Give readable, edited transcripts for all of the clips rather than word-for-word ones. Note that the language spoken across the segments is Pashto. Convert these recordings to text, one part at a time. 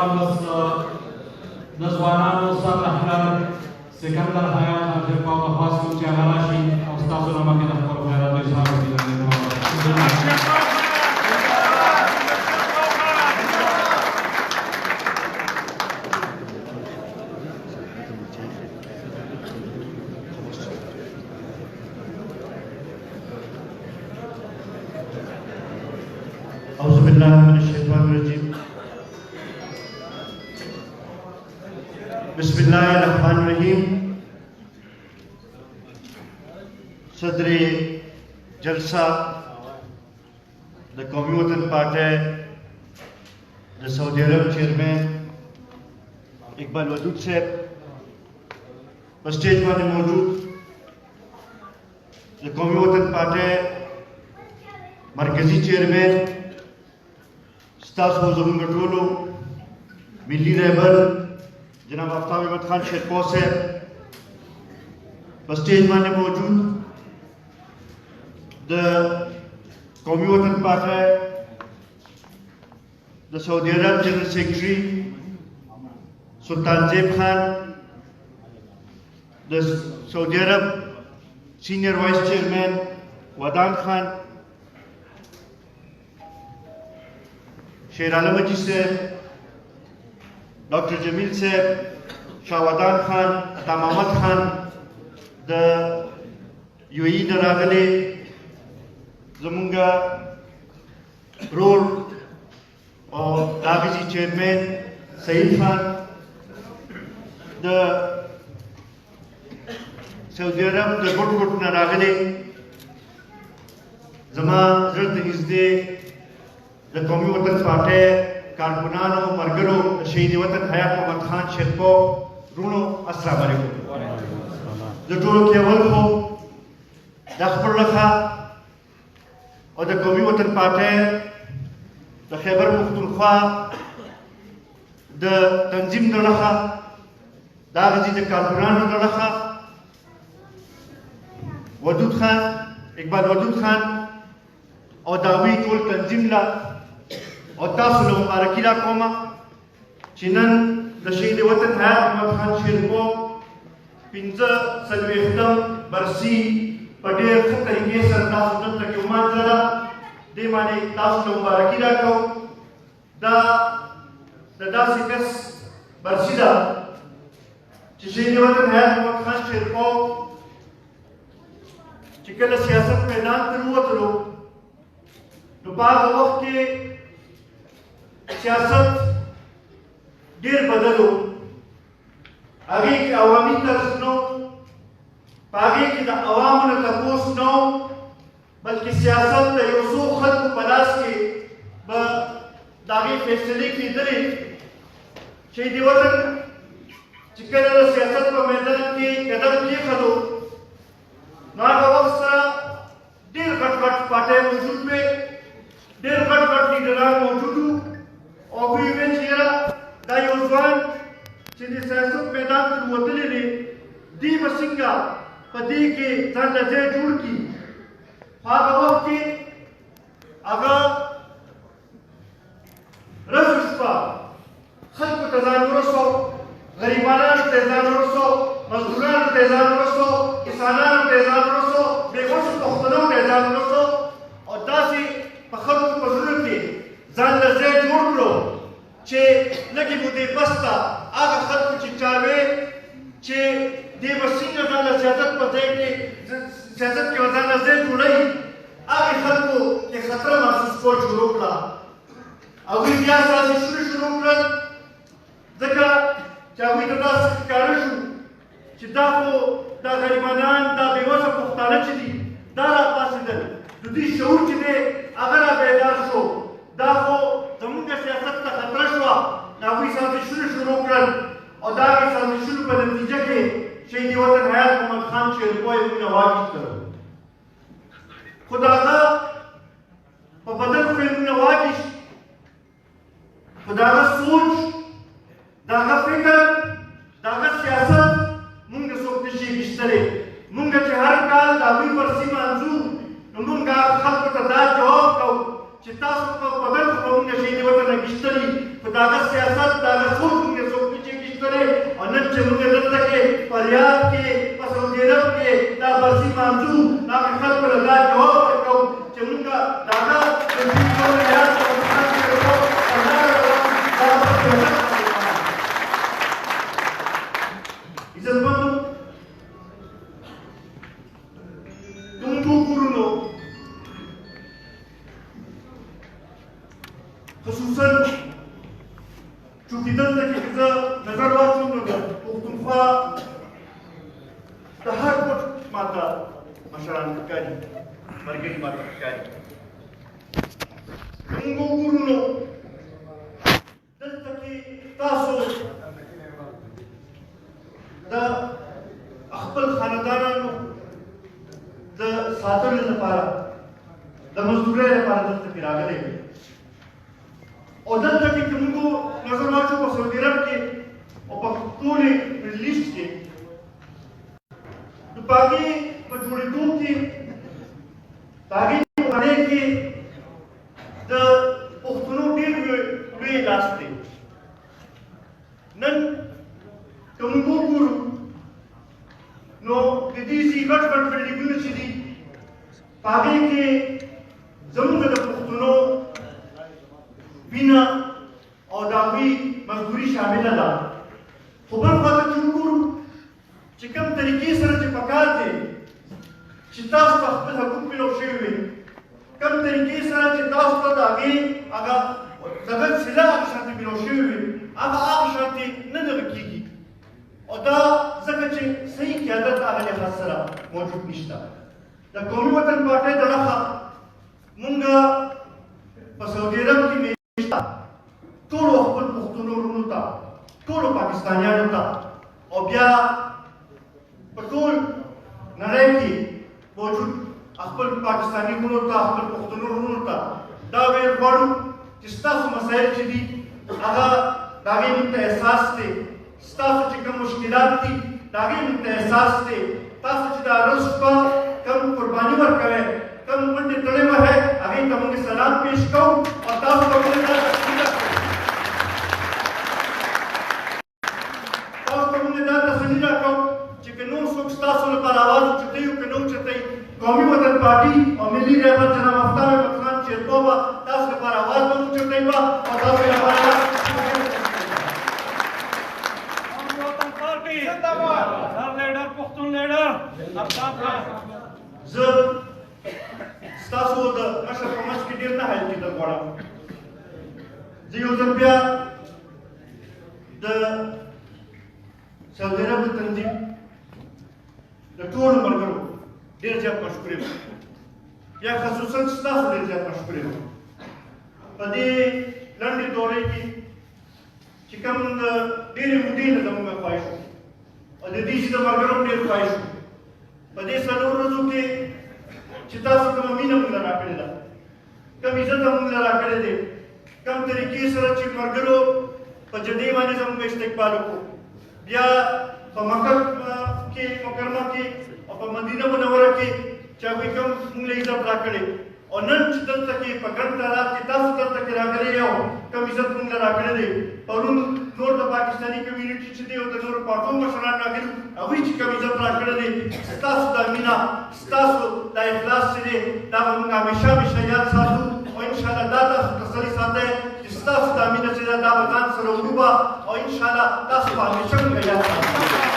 د ځوانانو سرلښکر سکندر حیات حاضر په خاص کوم چې هغه راشي او ستاسو نه مخکې د خپلو خیراتو اظهار وکړي. أعوذ بالله من الشيطان الرجيم. بسم الله الرحمن الرحيم. صدر جلسہ قومی وطن پارٹی سعودی عرب چیئرمین اقبال ودود صاحب اسٹیج پر موجود قومی وطن پارٹی مرکزی چیئرمین ستاسو زمونږ ټولو ملی رهبر جناب آفتاب احمد خان شیرپور صاحب په سټیج باندې موجود د قومي وطن پارټۍ د سعودي عرب جنرل سیکرټري سلطان زیب خان، د سعودي عرب سینئر وائس چیئرمین ودان خان، شیر عالم حجی صاحب، ڈاکٹر جمیل صاحب، شاه ودان خان، عطا محمد خان، د یو ای نه راغلي زمونږ رور او داغجي چیئرمین سعید خان، د سعودي عرب د ګوټ ګوټ نه راغلي زما زړه ته نږدې د قومي وطن پارټۍ کارکنانو ملګرو شهید وطن حیات محمد خان شیرپور رونو السلام علیکم. د ټولو کې اول خو د خپل لخوا او د قومي وطن پارټۍ د خیبر پښتونخوا د تنظیم نه لخوا د هغه د کارکنانو نه لخوا ودود خان اقبال ودود خان او د هغوی ټول تنظیم له او تاسو له مبارکي راکومه چې نن د شهید وطن حیات محمد خان شیرپور 45 برسي په ډېر ښه طریقې سره تاسو دلته کې ومانځله. دې باندې تاسو له مبارکي راکوم. دا د داسې کس برسي ده چې شهید وطن حیات محمد خان شیرپور چې کله سیاست میدان ته ووتلو نو په هغه وخت کې سیاست ډیر بدلو. هغې کې عوامي طرز نه و، په هغې کې د عوامو نه تپوس نه و، بلکې سیاست د یو څو خلکو په لاس کې به د هغې فیصلې کېدلې. شهید وطن چې کله د سیاست په میدان کې قدم کېښودو نو هغه وخت سره ډېر غټ غټ پارټۍ موجود وې، ډېر غټ غټ لیډران موجود وو او هغوی ویل چې یاره دا یو ځوان چې د سیاست میدان ته وتلی دی دی به څنګه په دې کې ځان له ځای جوړ کړي. خو هغه وخت کې هغه ورځ شپه خلکو ته ځان ورسو، غریبانانو ته ځان ورسو، مزدورانو ته ځان ورسو، کسانانو ته ځان ورسو، بېوسو پښتنو ته ځان ورسو او داسې په خلکو په زړه کې ځان له ځای جوړ کړو چې لږې مودې بس ته هغه خلکو چې چا وې چې دې به څنګه ځان له سیاست په ځای کې سیاست کې به ځان له ځای جوړوي، هغې خلکو کې خطره محسوس کول شروع کړه. هغوی بیا سازشونه شروع کړل ځکه چې هغوی ته داسې ښکاره شو چې دا خو دا غریبانان دا بېوسه پښتانه چې دي دا راپاڅېدل، د دوی شعور چې دی هغه را بیدار شو، دا خو زموږ سیاست ته خطره شوه. هغوی سازشونه شروع کړل او د هغې سازشونو په نتیجه کې شهید وطن حیات محمد خان شیرپور یې وینه واخیسته. خو د هغه په بدن خو یې وینه واخیست، خو د هغه سوچ، د هغه فکر، د هغه سیاست مونږ څوک نشي ویشتلی. مونږ چې هر کال د هغوی برسي مانځو نو مونږ هغه خلکو ته دا جواب کوو چې تاسو په بدن خو به مونږ شهید وطن اخیستلي، خو د هغه سیاست، د هغه چې موږ دلته کې فریاد کې په سعودي عرب کې دا برسي مانځو دا خلکو له دا جواب ورکوو چې موږ د هغه د دین ټول یاد په مسلمان کې وکړو عزتمنو تونګو کورونو خصوصا چونکې دلته کې زه نظر واچوم نو د پښتونخوا د هر پټ ماته مشران ښکاري ملګري ماته ښکاري تونګو کورونو دلته کې تاسو د خپل خاندانانو د ساتلو لپاره د مزدورۍ لپاره دلته کې راغلي او دلته کې چې موږ نظر واچو په سعودي عرب کې او په ټولې مډل ایسټ کې نو په هغې په جوړېدو کې په هغې پخوانۍ کې د پښتنو ډېر لوی لاس دی نن که موږ وګورو نو د دې ځي غټ غټ بلډینګونه چې دي په هغې کې زموږ د پښتنو وینه او د هغوی مزدوري شامله ده خو بل خوا ته چې وګورو چې کوم طریقې سره چې پکار دی چې تاسو ته خپل حقوق میلاو شوي وي کوم طریقې سره چې تاسو ته د هغې هغه دغه صله هغه شانتې میلاو شوي وي هغه شانتې نه دغه کېږي او دا ځکه چې صحیح قیادت هغه لحاظ سره موجود نشته د قومي وطن پارټۍ د لخوا مونږ په سعودي عرب کې میشته ټولو خپل پښتنو وروڼو ته ټولو پاکستانیانو ته او بیا په ټول نړۍ کې موجود خپل پاکستاني وروڼو ته خپل پښتنو وروڼو ته دا ویل غواړو چې ستاسو مسایل چې دي هغه د هغې موږ ته احساس دی ستاسو چې کوم مشکلات دي د هغې موږ ته احساس دی تاسو چې د هره شپه کوم قرباني ورکوئ کوم منډې تړلې وهئ هغې ته موږ سلام پیش کوو او تاسو ته موږ دا تسلیت کوو تاسو ته موږ دا تسلي راکوو چې که نور څوک ستاسو لپاره اواز اوچتوي او که نه اوچتوي قومي وطن پارټي او ملي رهبر جناب افطار احمد خان شیرپو به تاسو لپاره اواز به اوچتوي به او تاسو لپاره زه ستاسو د مشر په منځ کې ډېر نه حایل کېدل غواړم زه یو ځل بیا د سعودي عرب د تنظیم د ټولو ملګرو ډېر زیات مشکور یم یا خصوصا ستاسو ډېر زیات مشکور یم په دې لنډې دورې کې چې کوم د ډېرې مودې نه زموږ خواهش و او د دې چې د ملګرو ډېر خواهش و په دې څلورو ورځو کې چې تاسو کومه مینه موږ له راکړې ده کوم عزت موږ له راکړی دی کوم طریقې سره چې ملګرو په جدې باندې زموږ استقبال وکړو بیا په مکه کې مکرمه کې او په مدینه منوره کې چې هغوی کوم موږ له عزت راکړی او نن چې دلته کې په ګڼ تعداد کې تاسو دلته کې راغلي یو کوم عزت موږ له راکړی دی پرون نور د پاکستاني کمیونټي چې دی او د نورو پارټو مشران راغلي هغوی چې کوم عزت راکړی دی ستاسو دا مینه ستاسو دا اخلاص چې دی دا به موږ همیشه یاد ساتو او انشاءالله دا تاسو تسلي ساتئ چې ستاسو دا مینه چې ده دا به ځان سره وړو به او انشاءالله تاسو به همیشه موږ یاد ساتو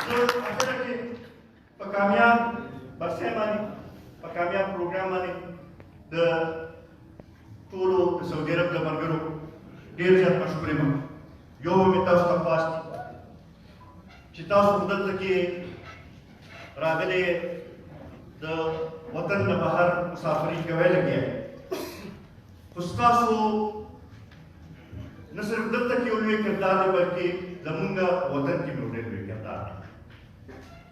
زه اخره کې په کامیاب برسۍ باندې په کامیاب پروګرام باندې د ټولو د سعودي عرب د ملګرو ډېر زیات مشکور یم یو به مې تاسو ته خواست دي چې تاسو دلته کې راغلي د وطن نه بهر مسافري کوئ لګیا خو ستاسو نه صرف دلته کې یو لوی کردار دی بلکې زمونږ وطن کې مې ډېر لوی کردار دی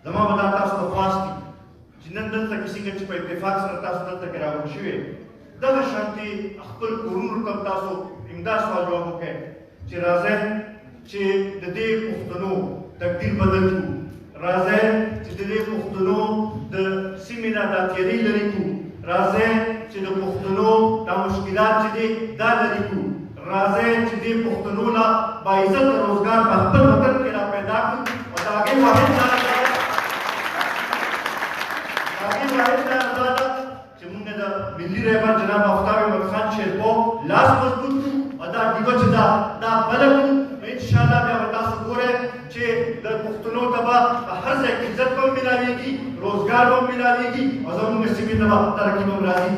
زما به دا تاسو ته خواست دي چې نن دلته کې څنګه چې په اتفاق سره تاسو دلته کې راغونډ شوي دغه شانتې خپل کورونو ته تاسو امدا سوال جواب وکړئ چې راځئ چې د دې پښتنو تقدیر بدل کړو راځئ چې د دې پښتنو د سیمې نه دا تیاري لرې کړو راځئ چې د پښتنو دا مشکلات چې دي دا لرې کړو راځي چې دې پښتنو له باعزت روزګار په خپل وطن کې را پیدا کړو او د هغې واحد لاره دا ده چې موږ د ملي رهبر جناب آفتاب احمد خان شیرپو لاس مضبوط کړو او دا ډیګو چې دا بله کړو انشاءالله بیا به تاسو ګورئ چې د پښتنو ته به په هر ځای کې عزت به هم میلاویږي روزګار به هم میلاویږي او زموږ سیمې ته به ترقي به هم راځي